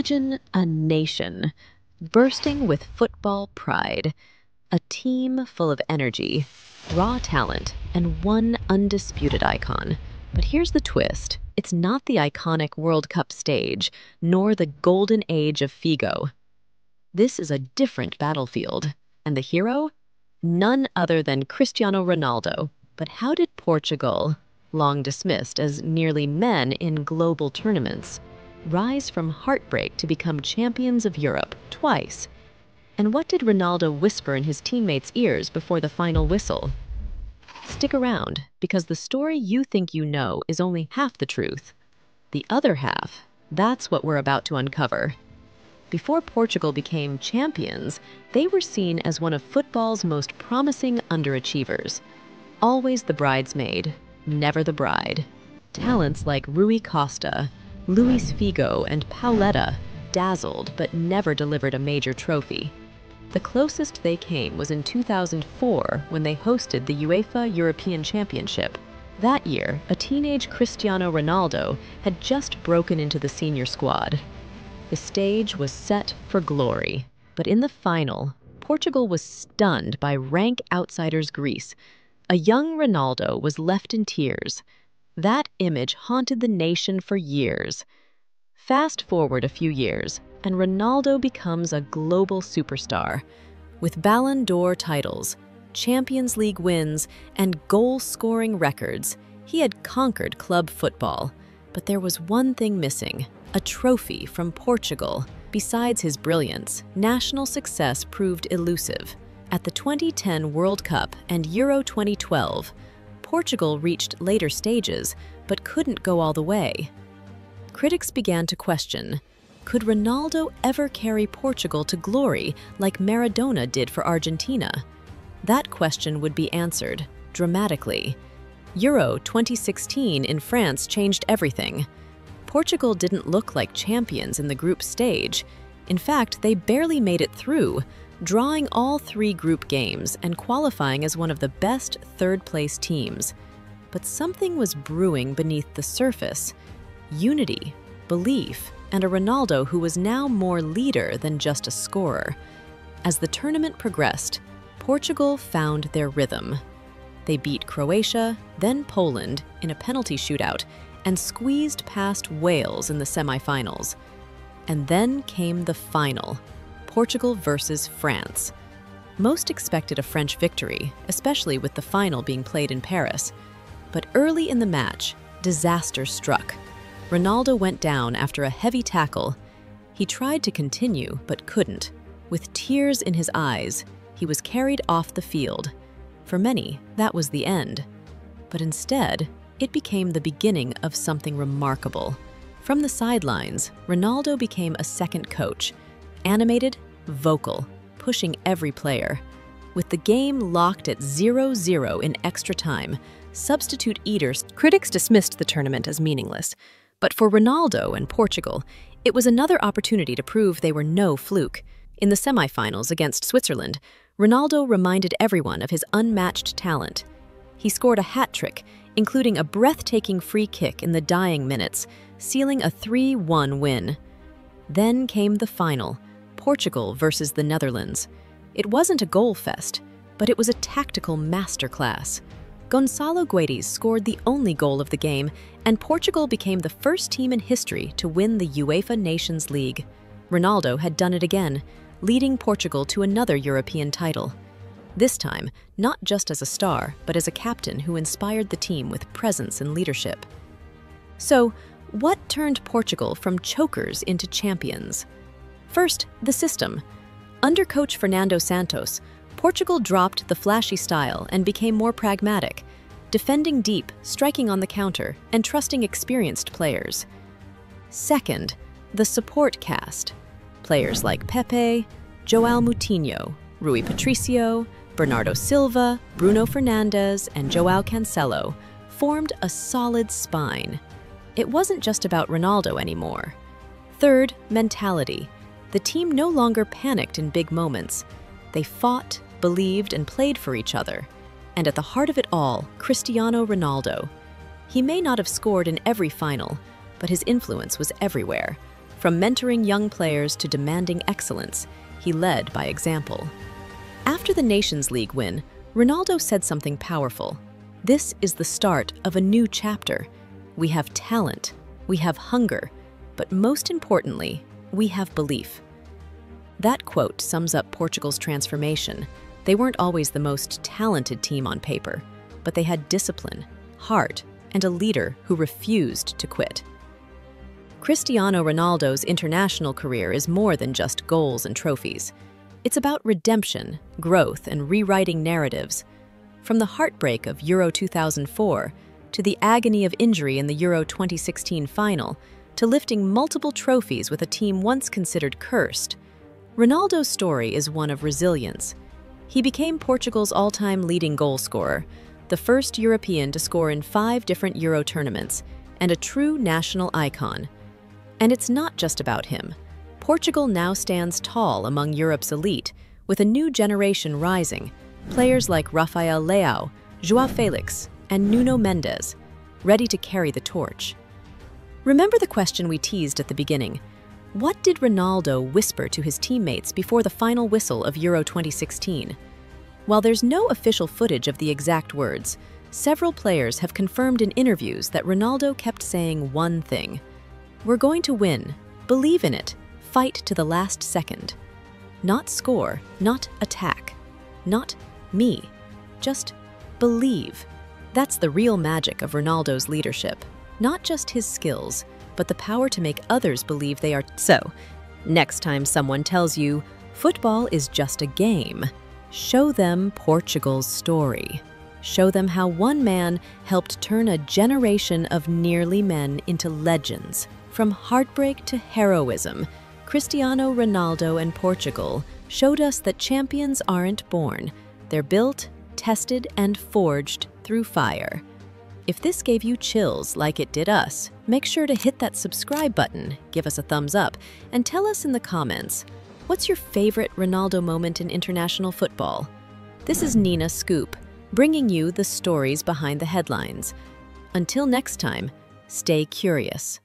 Imagine a nation bursting with football pride, a team full of energy, raw talent, and one undisputed icon. But here's the twist. It's not the iconic World Cup stage, nor the golden age of Figo. This is a different battlefield. And the hero? None other than Cristiano Ronaldo. But how did Portugal, long dismissed as nearly men in global tournaments, rise from heartbreak to become champions of Europe twice? And what did Ronaldo whisper in his teammates' ears before the final whistle? Stick around, because the story you think you know is only half the truth. The other half, that's what we're about to uncover. Before Portugal became champions, they were seen as one of football's most promising underachievers. Always the bridesmaid, never the bride. Talents like Rui Costa, Luis Figo, and Pauleta dazzled but never delivered a major trophy. The closest they came was in 2004 when they hosted the UEFA European Championship. That year, a teenage Cristiano Ronaldo had just broken into the senior squad. The stage was set for glory, but in the final, Portugal was stunned by rank outsiders Greece. A young Ronaldo was left in tears. That image haunted the nation for years. Fast forward a few years, and Ronaldo becomes a global superstar. With Ballon d'Or titles, Champions League wins, and goal-scoring records, he had conquered club football. But there was one thing missing: a trophy from Portugal. Besides his brilliance, national success proved elusive. At the 2010 World Cup and Euro 2012, Portugal reached later stages, but couldn't go all the way. Critics began to question, could Ronaldo ever carry Portugal to glory like Maradona did for Argentina? That question would be answered dramatically. Euro 2016 in France changed everything. Portugal didn't look like champions in the group stage. In fact, they barely made it through, drawing all three group games and qualifying as one of the best third-place teams. But something was brewing beneath the surface: unity, belief, and a Ronaldo who was now more leader than just a scorer. As the tournament progressed, Portugal found their rhythm. They beat Croatia, then Poland in a penalty shootout, and squeezed past Wales in the semifinals. And then came the final: Portugal versus France. Most expected a French victory, especially with the final being played in Paris. But early in the match, disaster struck. Ronaldo went down after a heavy tackle. He tried to continue, but couldn't. With tears in his eyes, he was carried off the field. For many, that was the end. But instead, it became the beginning of something remarkable. From the sidelines, Ronaldo became a second coach, animated, vocal, pushing every player. With the game locked at 0-0 in extra time, substitute eaters, critics dismissed the tournament as meaningless. But for Ronaldo and Portugal, it was another opportunity to prove they were no fluke. In the semifinals against Switzerland, Ronaldo reminded everyone of his unmatched talent. He scored a hat-trick, including a breathtaking free kick in the dying minutes, sealing a 3-1 win. Then came the final: Portugal versus the Netherlands. It wasn't a goal fest, but it was a tactical masterclass. Gonçalo Guedes scored the only goal of the game, and Portugal became the first team in history to win the UEFA Nations League. Ronaldo had done it again, leading Portugal to another European title. This time, not just as a star, but as a captain who inspired the team with presence and leadership. So, what turned Portugal from chokers into champions? First, the system. Under coach Fernando Santos, Portugal dropped the flashy style and became more pragmatic, defending deep, striking on the counter, and trusting experienced players. Second, the support cast. Players like Pepe, João Moutinho, Rui Patricio, Bernardo Silva, Bruno Fernandes, and João Cancelo formed a solid spine. It wasn't just about Ronaldo anymore. Third, mentality. The team no longer panicked in big moments. They fought, believed, and played for each other. And at the heart of it all, Cristiano Ronaldo. He may not have scored in every final, but his influence was everywhere. From mentoring young players to demanding excellence, he led by example. After the Nations League win, Ronaldo said something powerful. "This is the start of a new chapter. We have talent, we have hunger, but most importantly, we have belief." That quote sums up Portugal's transformation. They weren't always the most talented team on paper, but they had discipline, heart, and a leader who refused to quit. Cristiano Ronaldo's international career is more than just goals and trophies. It's about redemption, growth, and rewriting narratives. From the heartbreak of Euro 2004 to the agony of injury in the Euro 2016 final, to lifting multiple trophies with a team once considered cursed, Ronaldo's story is one of resilience. He became Portugal's all-time leading goal scorer, the first European to score in 5 different Euro tournaments, and a true national icon. And it's not just about him. Portugal now stands tall among Europe's elite, with a new generation rising, players like Rafael Leao, João Felix, and Nuno Mendes, ready to carry the torch. Remember the question we teased at the beginning. What did Ronaldo whisper to his teammates before the final whistle of Euro 2016? While there's no official footage of the exact words, several players have confirmed in interviews that Ronaldo kept saying one thing: "We're going to win. Believe in it. Fight to the last second." Not score, not attack, not me. Just believe. That's the real magic of Ronaldo's leadership. Not just his skills, but the power to make others believe they are. So, next time someone tells you, football is just a game, show them Portugal's story. Show them how one man helped turn a generation of nearly men into legends. From heartbreak to heroism, Cristiano Ronaldo and Portugal showed us that champions aren't born. They're built, tested, and forged through fire. If this gave you chills like it did us, make sure to hit that subscribe button, give us a thumbs up, and tell us in the comments, what's your favorite Ronaldo moment in international football? This is Nina Scoop, bringing you the stories behind the headlines. Until next time, stay curious.